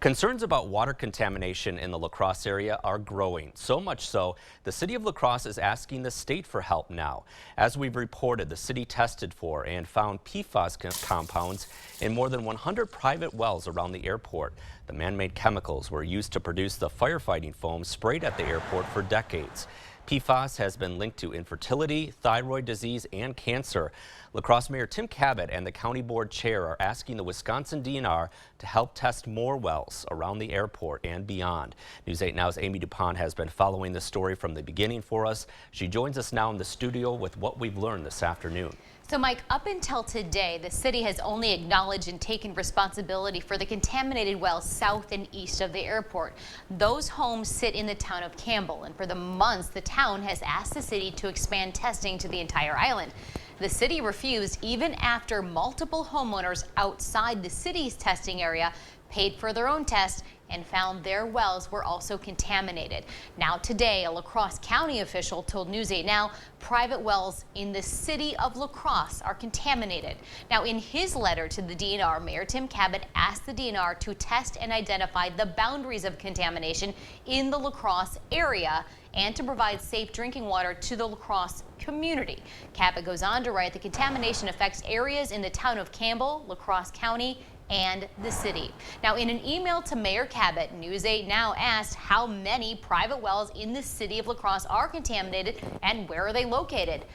Concerns about water contamination in the La Crosse area are growing. So much so, the city of La Crosse is asking the state for help now. As we've reported, the city tested for and found PFAS compounds in more than 100 private wells around the airport. The man-made chemicals were used to produce the firefighting foam sprayed at the airport for decades. PFAS has been linked to infertility, thyroid disease, and cancer. La Crosse Mayor Tim Cabot and the County Board Chair are asking the Wisconsin DNR to help test more wells around the airport and beyond. News 8 Now's Amy DuPont has been following the story from the beginning for us. She joins us now in the studio with what we've learned this afternoon. So, Mike, up until today, the city has only acknowledged and taken responsibility for the contaminated wells south and east of the airport. Those homes sit in the town of Campbell, and for the months, the town has asked the city to expand testing to the entire island. The city refused even after multiple homeowners outside the city's testing area paid for their own test and found their wells were also contaminated. Now today, a La Crosse County official told News 8 Now private wells in the city of La Crosse are contaminated. Now in his letter to the DNR, Mayor Tim Cabot asked the DNR to test and identify the boundaries of contamination in the La Crosse area and to provide safe drinking water to the La Crosse community. Cabot goes on to write the contamination affects areas in the town of Campbell, La Crosse County, and the city. Now, in an email to Mayor Cabot, News 8 Now asked how many private wells in the city of La Crosse are contaminated and where are they located.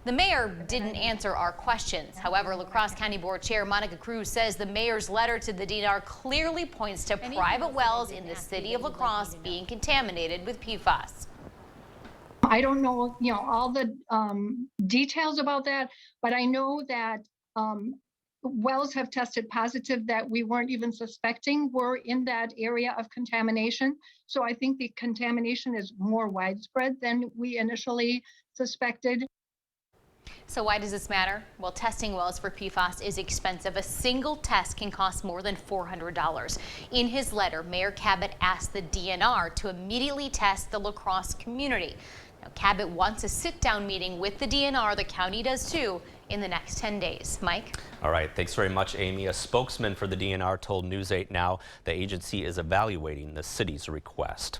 The mayor didn't answer our questions. However, La Crosse County Board Chair Monica Cruz says the mayor's letter to the DNR clearly points to private wells in the city of La Crosse being contaminated with PFAS. I don't know, all the details about that, but I know that wells have tested positive that we weren't even suspecting were in that area of contamination. So I think the contamination is more widespread than we initially suspected. So why does this matter? Well, testing wells for PFAS is expensive. A single test can cost more than $400. In his letter, Mayor Cabot asked the DNR to immediately test the La Crosse community. Now, Cabot wants a sit-down meeting with the DNR, the county does too, in the next 10 days. Mike? All right, thanks very much, Amy. A spokesman for the DNR told News 8 Now the agency is evaluating the city's request.